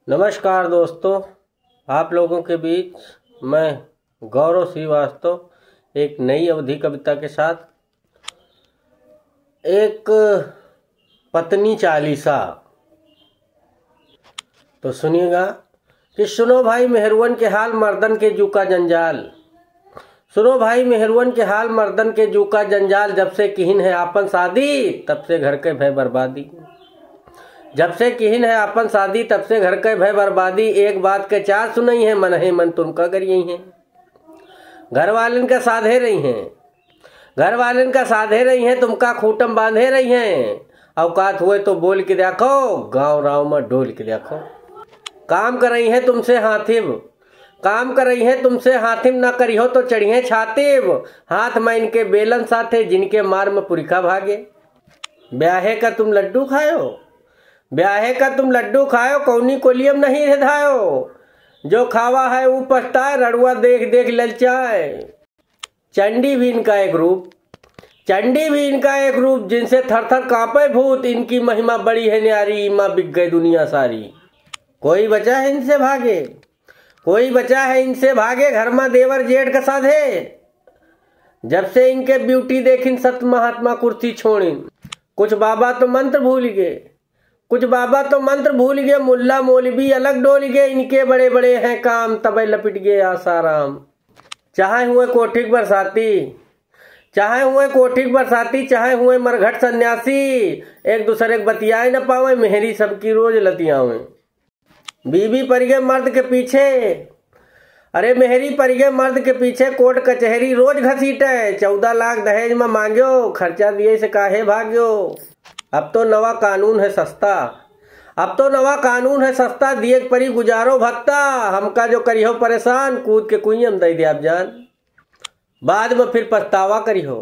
नमस्कार दोस्तों, आप लोगों के बीच मैं गौरव श्रीवास्तव एक नई अवधि कविता के साथ एक पत्नी चालीसा। तो सुनिएगा कि सुनो भाई मेहरवन के हाल मर्दन के जूका जंजाल। सुनो भाई मेहरवन के हाल मर्दन के जूका जंजाल। जब से किहिन है आपन शादी तब से घर के भय बर्बादी। जब से किहिन है आपन शादी तब से घर के भय बर्बादी। एक बात के चार सुनई है मन है मन तुमका करियई है। घर वालन का साधे रही हैं, घर वालन का साधे रही हैं, तुमका खूटम बांधे रही हैं। औकात हुए तो बोल के देखो, गांव राव में डोल के देखो। काम कर रही है तुमसे हाथिम, काम कर रही है तुमसे हाथिम। ना करी हो तो चढ़िए छातिम। हाथ में इनके बेलन साथे जिनके मार में पुरिखा भागे। ब्याहे का तुम लड्डू खायो, ब्याहे का तुम लड्डू खायो, कौनी कोलियम नहीं रिधायो। जो खावा है वो पछताए, रड़ुआ देख देख ललचाए। चंडी भी इनका एक रूप, चंडी भी इनका एक रूप, जिनसे थर थर कांपे भूत। इनकी महिमा बड़ी है न्यारी, माँ बिक गई दुनिया सारी। कोई बचा है इनसे भागे, कोई बचा है इनसे भागे। घर में देवर जेठ का साधे। जब से इनके ब्यूटी देखिन सत महात्मा कुर्सी छोड़िन। कुछ बाबा तो मंत्र भूल गए, कुछ बाबा तो मंत्र भूल गए। मुल्ला मौलवी अलग डोल गए, इनके बड़े बड़े हैं काम तबे लपिट गए आसाराम। चाहे हुए कोठिक बरसाती, चाहे हुए कोठिक बरसाती, चाहे हुए मरघट सन्यासी। एक दूसरे के बतियाए न पावे, मेहरी सबकी रोज लतियावे। बीबी पड़ गए मर्द के पीछे, अरे मेहरी पड़ गए मर्द के पीछे। कोर्ट कचहरी रोज घसीटे, 14 लाख दहेज में मांग्यो। खर्चा दिए से काहे भाग्यो। अब तो नवा कानून है सस्ता, अब तो नवा कानून है सस्ता। दिए परी गुजारो भत्ता, हमका जो करियो परेशान। कूद के कुइयम दई दे आप जान। बाद में फिर पछतावा करियो,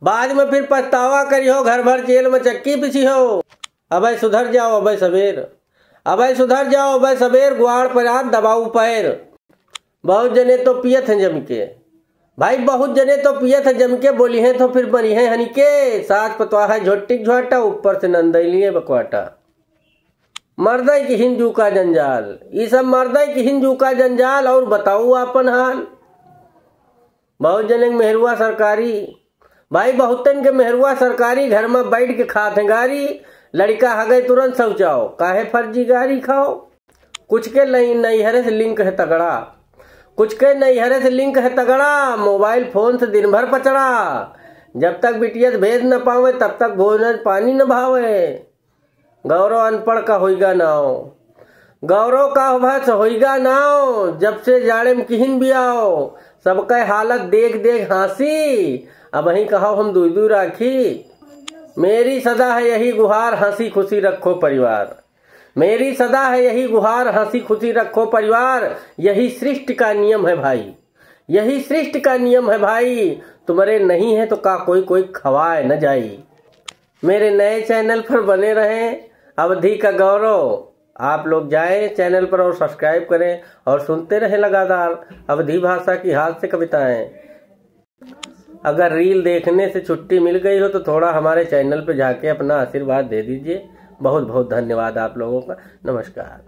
बाद में फिर पछतावा करियो। घर भर जेल में चक्की पिछी हो। अबे सुधर जाओ अबे सबेर, अबे सुधर जाओ अबे सबेर। गुआड़ पर हाथ दबाऊ पैर। बहुत जने तो पियत हैं जम के, भाई बहुत जने तो पियत है जम के। बोली है तो फिर बनी है हनिके। सास पतवा है झोटिक झोटा, ऊपर से नंदैलिए बकवाटा। मर्दई की हिंदू का जंजाल, ये सब मर्दई की हिंदू का जंजाल। और बताऊ अपन हाल। बहुत जने मेहरुआ सरकारी, भाई बहुतन के मेहरुआ सरकारी। घर में बैठ के खाते गारी। लड़का हगई तुरंत शौचाओ, काहे फर्जी गारी खाओ। कुछ के नैहरे से लिंक है तगड़ा, कुछ के नैहरे से लिंक है तगड़ा। मोबाइल फोन से दिन भर पचड़ा। जब तक बिटिया भेज न पावे तब तक भोजन पानी न भावे। गौरव अनपढ़ का होइगा नाव, गौरव का भस होइगा नाव। जब से जाड़े में किहिन भी आओ, सबका हालत देख देख हंसी। अब वही कहो हम दूर दूर राखी। मेरी सदा है यही गुहार, हंसी खुशी रखो परिवार। मेरी सदा है यही गुहार, हंसी खुशी रखो परिवार। यही सृष्टि का नियम है भाई, यही सृष्टि का नियम है भाई। तुम्हारे नहीं है तो का कोई कोई खवाए न जाई। मेरे नए चैनल पर बने रहें, अवधि का गौरव। आप लोग जाएं चैनल पर और सब्सक्राइब करें और सुनते रहें लगातार अवधि भाषा की हास्य कविताएं। अगर रील देखने से छुट्टी मिल गई हो तो थोड़ा हमारे चैनल पर जाके अपना आशीर्वाद दे दीजिए। बहुत बहुत धन्यवाद आप लोगों का। नमस्कार।